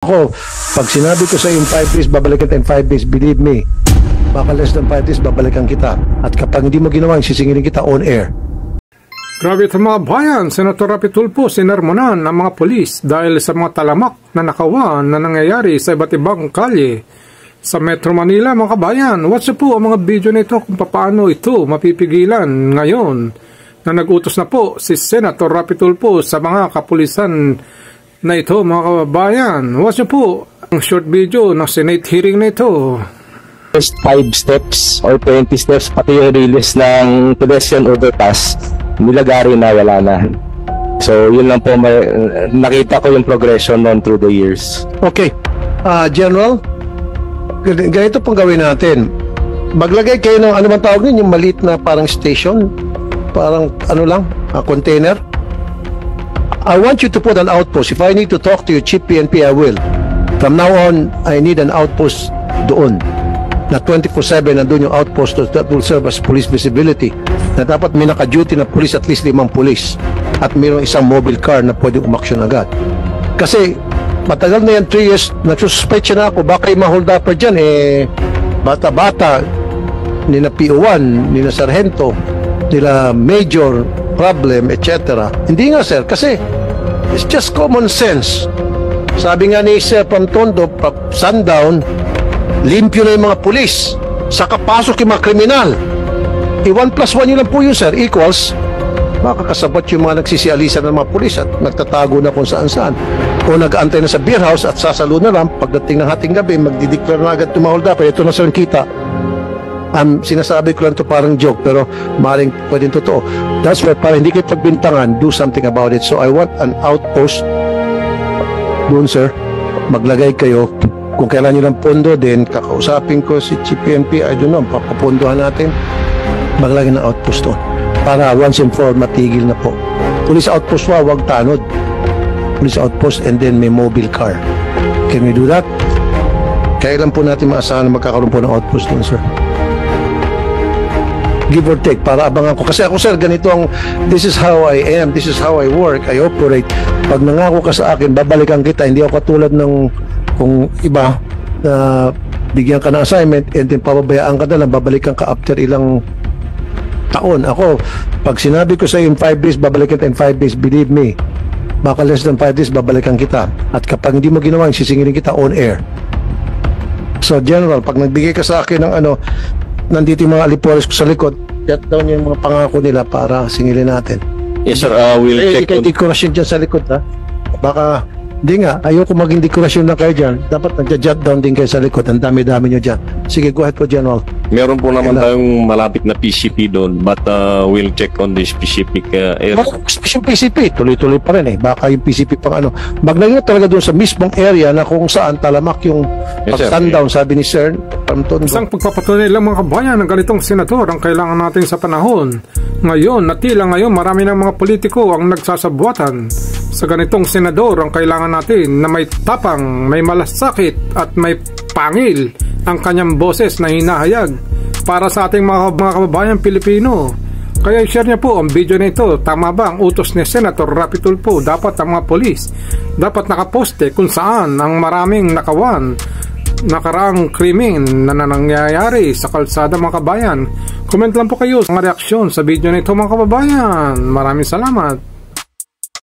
Ako, pag sinabi ko sa yung 5 days, babalikan tayo in 5 days, believe me, baka less than 5 days, babalikan kita. At kapag hindi mo ginawa, sisingilin kita on air. Grabe ito mga bayan, Senator Rapi Tulfo sinermonan ng mga polis dahil sa mga talamak na nakawan na nangyayari sa iba't ibang kalye sa Metro Manila. Mga kabayan, watch po ang mga video nito kung paano ito mapipigilan ngayon na nag-utos na po si Senator Rapi Tulfo sa mga kapulisan na ito mga kabayan. Watch po ang short video ng Senate hearing na ito. First 5 steps or 20 steps pati yung release ng pedestrian overpass nilagari na wala na. So yun lang po, nakita ko yung progression noon through the years. Okay, General, ganito pong gawin natin. Maglagay kayo ng ano man tawag nun, yung maliit na parang station, parang ano lang, container. I want you to put an outpost. If I need to talk to your chief PNP, I will. From now on, I need an outpost doon. Na 24/7 nandun yung outpost that will serve as police visibility. Na dapat may naka-duty na police, at least 5 police. At mayroong isang mobile car na pwedeng umaksyon agad. Kasi matagal na yan, 3 years, nagsuspect na ako, baka yung ma-hold upper dyan, bata-bata, nila PO1, nila sarhento, nila major, problem, etc. Hindi nga sir, kasi it's just common sense. Sabi nga ni Sir Pantondo, sundown, limpyo na yung mga pulis, saka pasok yung mga kriminal. 1+1 yun lang po yun sir, equals makakasabot yung mga nagsisialisan ng mga pulis at nagtatago na kung saan-saan. O nag-antay na sa beer house at sasalo na lang pagdating ng hating gabi, magdideclare na agad tumahol dapat. Ito na sir ang kita. Sinasabi ko lang to parang joke pero maaaring pwedeng totoo. That's why para hindi kayo pagbintangan, do something about it. So I want an outpost doon sir. Maglagay kayo kung kailan nyo ng pondo din, kakausapin ko si Chief PNP, I don't know, papapondohan natin, maglagay ng outpost doon para once and for all matigil na po. Police outpost wag tanod. Police outpost and then may mobile car. Can we do that? Kailan po natin maasahan na magkakaroon po ng outpost doon sir? Give or take, para abangan ko. Kasi ako sir, ganito ang, this is how I am, this is how I work, I operate. Pag nangako ka sa akin, babalikan kita. Hindi ako katulad ng kung iba na bigyan ka ng assignment and then pababayaan ka na lang, babalikan ka after ilang taon. Ako, pag sinabi ko sa iyo in 5 days, babalikan kita in 5 days, believe me, baka less than 5 days, babalikan kita. At kapag hindi mo ginawa, sisingilin kita on air. So General, pag nagbigay ka sa akin ng ano, nandito yung mga alipores ko sa likod, jot down yung mga pangako nila para singilin natin. Yes sir, we'll check on... dekorasyon dyan sa likod ha. Baka, hindi nga, ayoko maging dekorasyon na kayo dyan. Dapat nagja-jot down din kayo sa likod. Ang dami-dami nyo dyan. Sige, go ahead po General. Meron po naman tayong malapit na PCP doon, but we'll check on the specific area. Yung PCP, tuloy-tuloy pa rin eh. Baka yung PCP pang ano. Maglagay talaga doon sa mismong area na kung saan talamak yung pag-sundown, sabi ni Sir Pantondo. Isang pagpapatunay lang mga kabayan ng ganitong senador ang kailangan natin sa panahon. Ngayon, natila ngayon marami ng mga politiko ang nagsasabuatan. Sa ganitong senador ang kailangan natin na may tapang, may malasakit at may pangil ang kanyang boses na hinahayag para sa ating mga kababayan Pilipino. Kaya i-share niya po ang video na ito. Tama ba ang utos ni Senator Rapi Tulfo? Dapat ang mga polis dapat nakaposte kung saan ang maraming nakaraang krimen na nangyayari sa kalsada mga kabayan. Comment lang po kayo sa mga reaksyon sa video na ito mga kababayan. Maraming salamat.